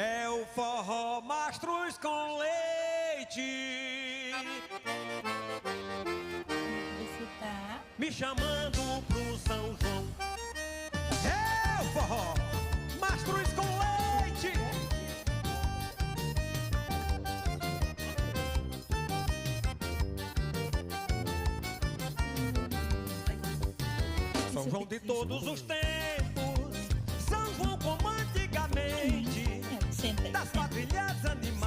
É o forró Mastruz com leite. Me chamando pro São João. É o forró Mastruz com leite. São João de todos os tempos, São João como antigamente, das quadrilhas animadas